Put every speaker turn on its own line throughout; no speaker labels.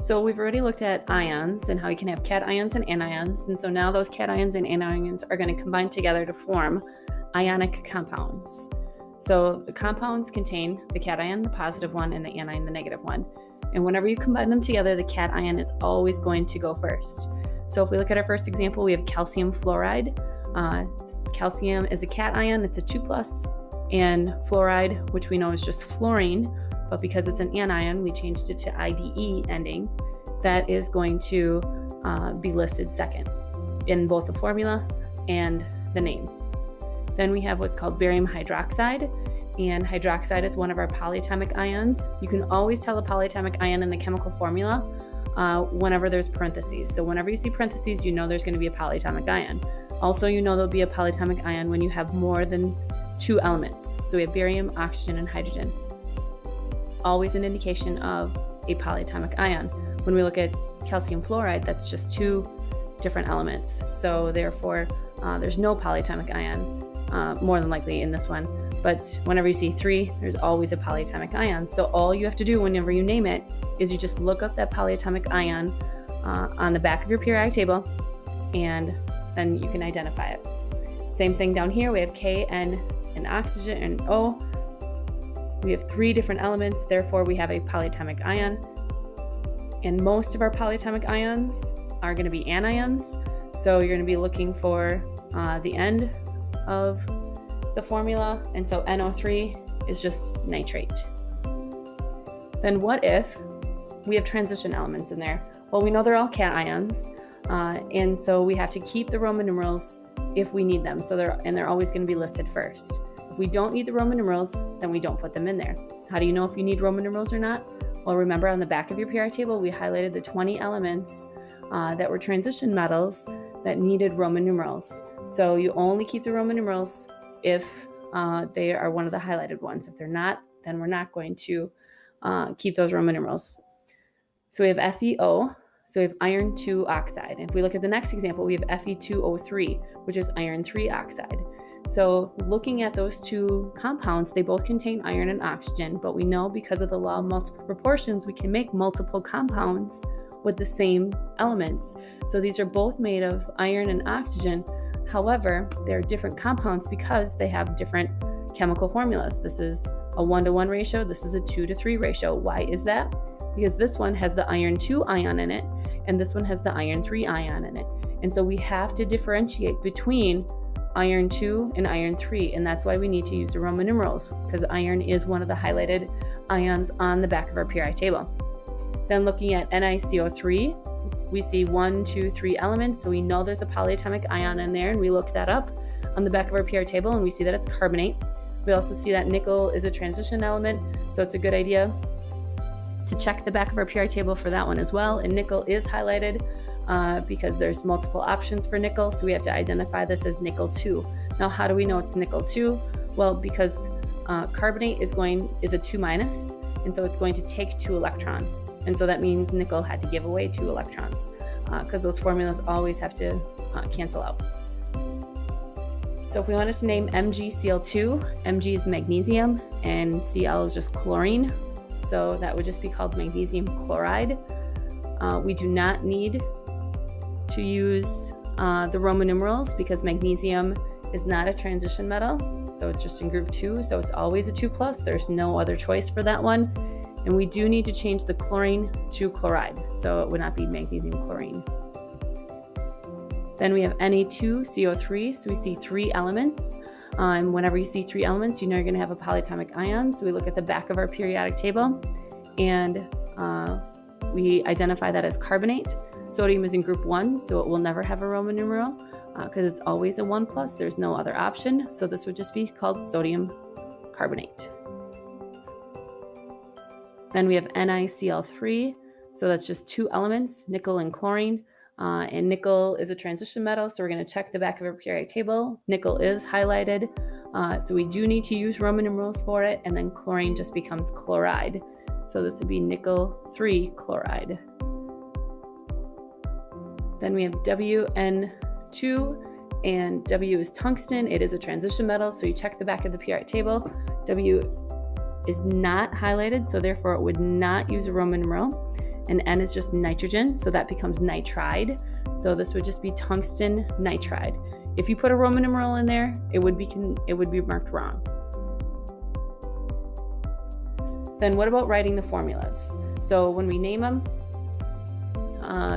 So we've already looked at ions and how you can have cations and anions. And so now those cations and anions are going to combine together to form ionic compounds. So the compounds contain the cation, the positive one, and the anion, the negative one. And whenever you combine them together, the cation is always going to go first. So if we look at our first example, we have calcium fluoride. Calcium is a cation, it's a 2+, and fluoride, which we know is just fluorine, but because it's an anion, we changed it to IDE ending. That is going to be listed second in both the formula and the name. Then we have what's called barium hydroxide, and hydroxide is one of our polyatomic ions. You can always tell a polyatomic ion in the chemical formula whenever there's parentheses. So whenever you see parentheses, you know there's going to be a polyatomic ion. Also, you know there'll be a polyatomic ion when you have more than 2 elements. So we have barium, oxygen, and hydrogen. Always an indication of a polyatomic ion. When we look at calcium fluoride, that's just 2 different elements. So therefore, there's no polyatomic ion, more than likely in this one. But whenever you see 3, there's always a polyatomic ion. So all you have to do whenever you name it is you just look up that polyatomic ion on the back of your periodic table, and then you can identify it. Same thing down here, we have K, N, and oxygen, and O. We have 3 different elements, therefore we have a polyatomic ion. And most of our polyatomic ions are going to be anions. So you're going to be looking for the end of the formula, and so NO3 is just nitrate. Then what if we have transition elements in there? Well, we know they're all cations, and so we have to keep the Roman numerals if we need them. So they're always going to be listed first. If we don't need the Roman numerals, then we don't put them in there. How do you know if you need Roman numerals or not? Well, remember on the back of your periodic table, we highlighted the 20 elements that were transition metals that needed Roman numerals. So you only keep the Roman numerals if they are one of the highlighted ones. If they're not, then we're not going to keep those Roman numerals. So we have FeO, so we have iron 2 oxide. If we look at the next example, we have Fe2O3, which is iron 3 oxide. So looking at those 2 compounds, they both contain iron and oxygen, but we know because of the law of multiple proportions, we can make multiple compounds with the same elements. So these are both made of iron and oxygen. However, they're different compounds because they have different chemical formulas. This is a 1-to-1 ratio. This is a 2-to-3 ratio. Why is that? Because this one has the iron 2 ion in it, and this one has the iron 3 ion in it. And so we have to differentiate between iron 2 and iron 3, and that's why we need to use the Roman numerals, because iron is one of the highlighted ions on the back of our periodic table. Then looking at NiCO3, we see 1, 2, 3 elements, so we know there's a polyatomic ion in there, and we look that up on the back of our periodic table, and we see that it's carbonate. We also see that nickel is a transition element, so it's a good idea to check the back of our periodic table for that one as well. And nickel is highlighted because there's multiple options for nickel, so we have to identify this as nickel 2. Now, how do we know it's nickel 2? Well, because carbonate is a 2-, and so it's going to take 2 electrons. And so that means nickel had to give away 2 electrons because those formulas always have to cancel out. So if we wanted to name MgCl2, Mg is magnesium and Cl is just chlorine. So that would just be called magnesium chloride. We do not need to use the Roman numerals because magnesium is not a transition metal. So it's just in group 2, so it's always a 2+. There's no other choice for that one. And we do need to change the chlorine to chloride, so it would not be magnesium chlorine. Then we have Na2CO3, so we see 3 elements. And whenever you see 3 elements, you know you're going to have a polyatomic ion. So we look at the back of our periodic table, and we identify that as carbonate. Sodium is in group 1, so it will never have a Roman numeral because it's always a 1+. There's no other option. So this would just be called sodium carbonate. Then we have NiCl3. So that's just 2 elements, nickel and chlorine. And nickel is a transition metal. So we're going to check the back of our periodic table. Nickel is highlighted. So we do need to use Roman numerals for it. And then chlorine just becomes chloride. So this would be nickel 3 chloride. Then we have WN2, and W is tungsten. It is a transition metal, so you check the back of the periodic table. W is not highlighted, so therefore it would not use a Roman numeral. and N is just nitrogen, so that becomes nitride. So this would just be tungsten nitride. If you put a Roman numeral in there, it would be marked wrong. Then what about writing the formulas? So when we name them,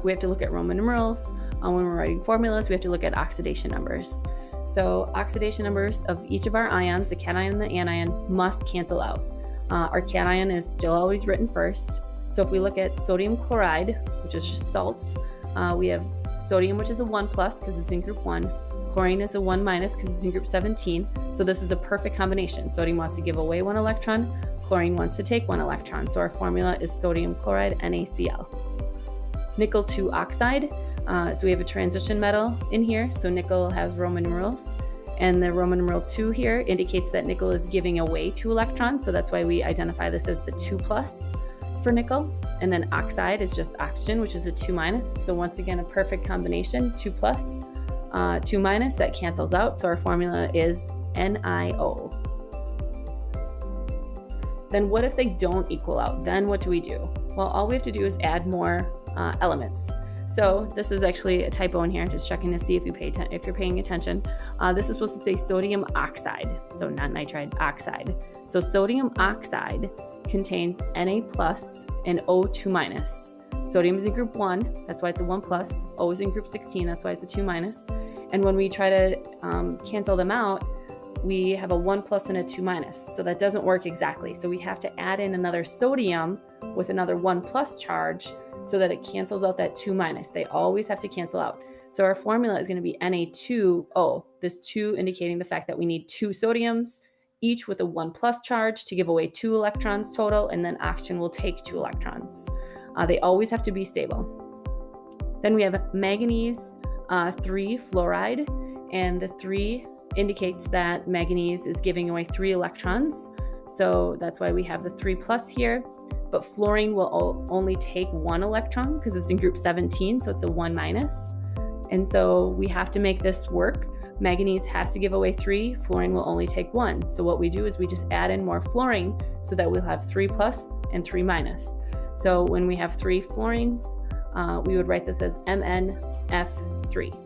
we have to look at Roman numerals. When we're writing formulas, we have to look at oxidation numbers. So oxidation numbers of each of our ions, the cation and the anion, must cancel out. Our cation is still always written first. So if we look at sodium chloride, which is just salts, we have sodium, which is a 1+ because it's in group 1. Chlorine is a 1- because it's in group 17. So this is a perfect combination. Sodium wants to give away 1 electron. Chlorine wants to take 1 electron. So our formula is sodium chloride, NaCl. Nickel 2 oxide. So we have a transition metal in here. So nickel has Roman numerals. And the Roman numeral 2 here indicates that nickel is giving away 2 electrons. So that's why we identify this as the 2+ for nickel. And then oxide is just oxygen, which is a 2-. So once again, a perfect combination, 2+, 2-, that cancels out. So our formula is NiO. Then what if they don't equal out? Then what do we do? Well, all we have to do is add more elements. So this is actually a typo in here, just checking to see if you're paying attention. This is supposed to say sodium oxide, so not nitride, oxide. So sodium oxide contains Na+ and O2-. Sodium is in group 1, that's why it's a 1+. O is in group 16, that's why it's a 2-. And when we try to cancel them out, we have a 1+ and a 2-. So that doesn't work exactly. So we have to add in another sodium with another 1+ charge so that it cancels out that 2-. They always have to cancel out. So our formula is going to be Na2O, this 2 indicating the fact that we need 2 sodiums, each with a 1+ charge to give away 2 electrons total, and then oxygen will take 2 electrons. They always have to be stable. Then we have manganese 3 fluoride, and the 3 indicates that manganese is giving away 3 electrons. So that's why we have the 3+ here. But fluorine will only take 1 electron because it's in group 17, so it's a 1-. And so we have to make this work. Manganese has to give away 3, fluorine will only take 1. So what we do is we just add in more fluorine so that we'll have 3+ and 3-. So when we have 3 fluorines, we would write this as MnF3.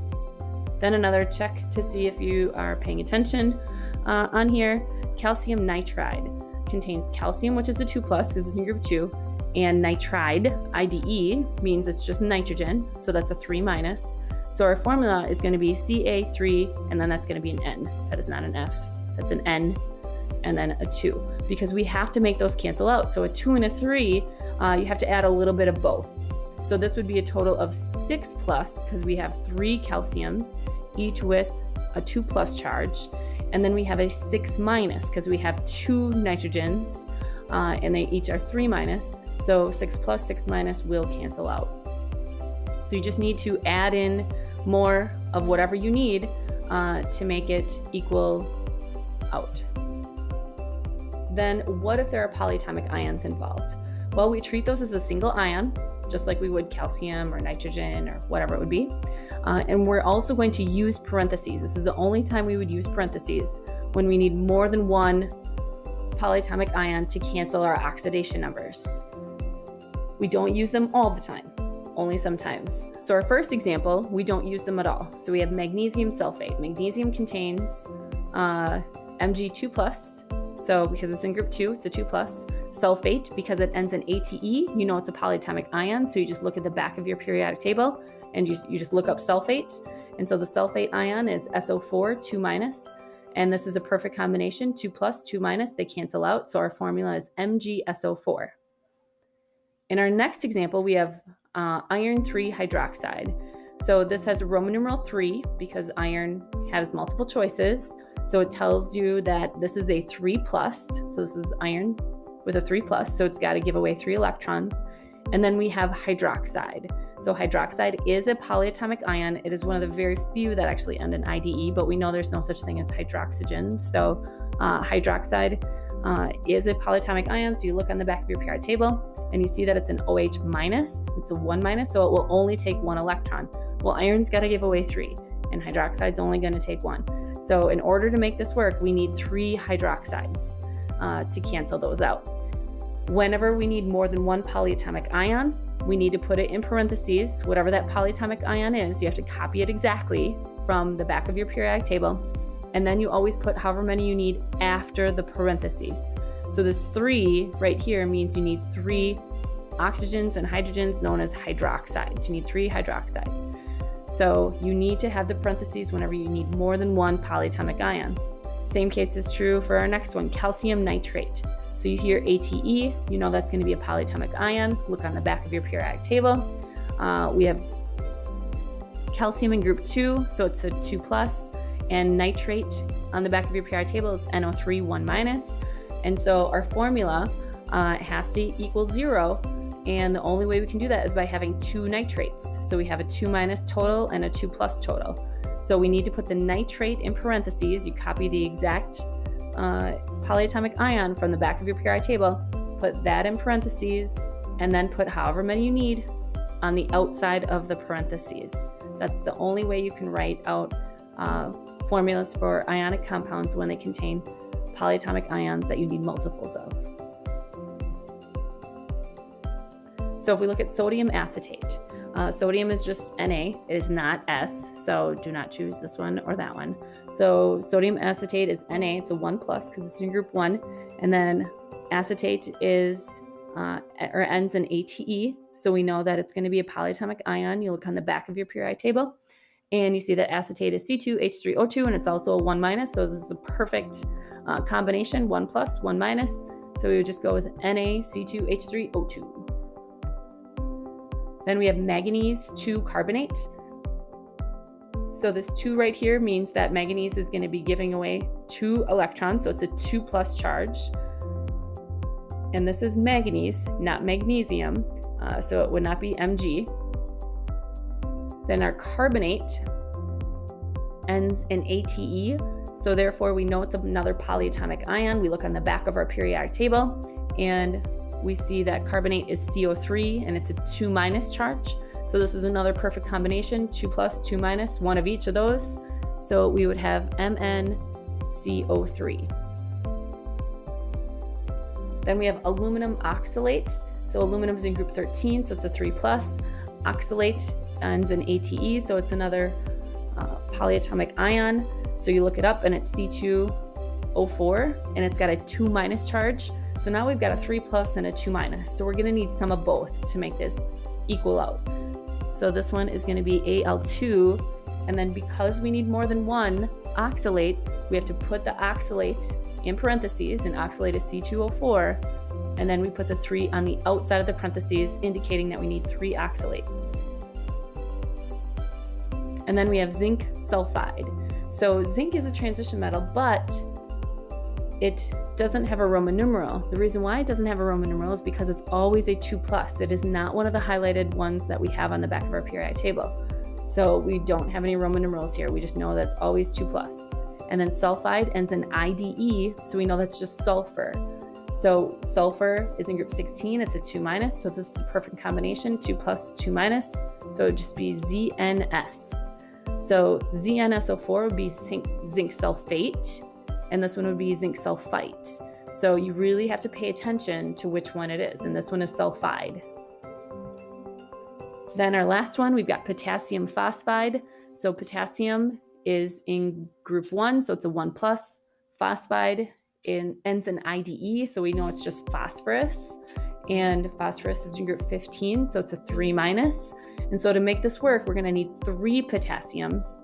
Then another check to see if you are paying attention on here. Calcium nitride contains calcium, which is a 2+ because it's in group 2, and nitride, IDE, means it's just nitrogen, so that's a 3-. So our formula is going to be Ca3, and then that's going to be an N. That is not an F. That's an N, and then a 2, because we have to make those cancel out. So a 2 and a 3, you have to add a little bit of both. So this would be a total of 6+, because we have 3 calciums, each with a 2+ charge. And then we have a 6-, because we have 2 nitrogens, and they each are 3-. So 6+, 6- will cancel out. So you just need to add in more of whatever you need to make it equal out. Then what if there are polyatomic ions involved? Well, we treat those as a single ion, just like we would calcium or nitrogen or whatever it would be. And we're also going to use parentheses. This is the only time we would use parentheses, when we need more than 1 polyatomic ion to cancel our oxidation numbers. We don't use them all the time, only sometimes. So our first example, we don't use them at all. So we have magnesium sulfate. Magnesium contains Mg2+, so because it's in group 2, it's a 2+. Sulfate, because it ends in ATE, you know it's a polyatomic ion, so you just look at the back of your periodic table and you just look up sulfate. And so the sulfate ion is SO4, 2-. And this is a perfect combination, 2+, 2-, they cancel out. So our formula is MgSO4. In our next example, we have iron 3 hydroxide. So this has a Roman numeral 3 because iron has multiple choices. So it tells you that this is a 3+. So this is iron with a 3+, so it's got to give away 3 electrons. And then we have hydroxide. So hydroxide is a polyatomic ion. It is one of the very few that actually end in IDE, but we know there's no such thing as hydroxygen. So hydroxide is a polyatomic ion. So you look on the back of your periodic table and you see that it's an OH-. It's a 1-, so it will only take 1 electron. Well, iron's got to give away 3, and hydroxide's only going to take 1. So in order to make this work, we need 3 hydroxides to cancel those out. Whenever we need more than 1 polyatomic ion, we need to put it in parentheses. Whatever that polyatomic ion is, you have to copy it exactly from the back of your periodic table. And then you always put however many you need after the parentheses. So this 3 right here means you need 3 oxygens and hydrogens known as hydroxides. You need 3 hydroxides. So you need to have the parentheses whenever you need more than one polyatomic ion. Same case is true for our next one, calcium nitrate. So you hear ATE, you know that's going to be a polyatomic ion. Look on the back of your periodic table. We have calcium in group 2, so it's a 2+, and nitrate on the back of your periodic table is NO3 1-. And so our formula has to equal 0, and the only way we can do that is by having 2 nitrates. So we have a 2- total and a 2+ total. So we need to put the nitrate in parentheses. You copy the exact polyatomic ion from the back of your periodic table, put that in parentheses, and then put however many you need on the outside of the parentheses. That's the only way you can write out formulas for ionic compounds when they contain polyatomic ions that you need multiples of. So if we look at sodium acetate, sodium is just Na, it is not S, so do not choose this one or that one. So sodium acetate is Na, it's a 1+ because it's in group 1, and then acetate is or ends in ATE, so we know that it's going to be a polyatomic ion. You look on the back of your periodic table, and you see that acetate is C2H3O2, and it's also a 1-, so this is a perfect combination, 1+, 1-. So we would just go with NaC2H3O2. Then we have manganese 2 carbonate. So this 2 right here means that manganese is going to be giving away 2 electrons, so it's a 2+ charge. And this is manganese, not magnesium, so it would not be Mg. Then our carbonate ends in ATE, so therefore we know it's another polyatomic ion. We look on the back of our periodic table, and we see that carbonate is CO3, and it's a 2- charge. So this is another perfect combination, 2+, 2-, one of each of those. So we would have MnCO3. Then we have aluminum oxalate. So aluminum is in group 13, so it's a 3+. Oxalate ends in ATE, so it's another polyatomic ion. So you look it up, and it's C2O4, and it's got a 2- charge. So now we've got a 3+ and a 2-. So we're going to need some of both to make this equal out. So this one is going to be Al2, and then because we need more than one oxalate, we have to put the oxalate in parentheses, and oxalate is C2O4, and then we put the 3 on the outside of the parentheses, indicating that we need 3 oxalates. And then we have zinc sulfide. So zinc is a transition metal, but it doesn't have a Roman numeral. The reason why it doesn't have a Roman numeral is because it's always a 2+. It is not one of the highlighted ones that we have on the back of our periodic table. So we don't have any Roman numerals here. We just know that's always 2+. And then sulfide ends in IDE, so we know that's just sulfur. So sulfur is in group 16, it's a 2-, so this is a perfect combination, 2+, 2-. So it would just be ZNS. So ZnSO4 would be zinc sulfate, and this one would be zinc sulfite. So you really have to pay attention to which one it is, and this one is sulfide. Then our last one, we've got potassium phosphide. So potassium is in group 1, so it's a 1+. Phosphide ends in IDE, so we know it's just phosphorus. And phosphorus is in group 15, so it's a 3-. And so to make this work, we're going to need 3 potassiums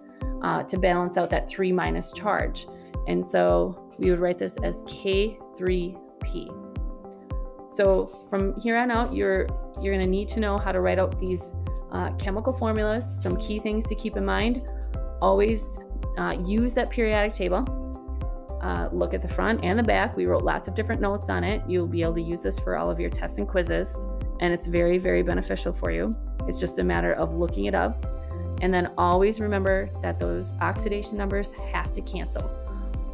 to balance out that 3- charge. And so we would write this as K3P. So from here on out, you're going to need to know how to write out these chemical formulas. Some key things to keep in mind. Always use that periodic table. Look at the front and the back. We wrote lots of different notes on it. You'll be able to use this for all of your tests and quizzes, and it's very, very beneficial for you. It's just a matter of looking it up. And then always remember that those oxidation numbers have to cancel.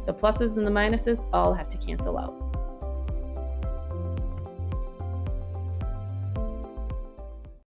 The pluses and the minuses all have to cancel out.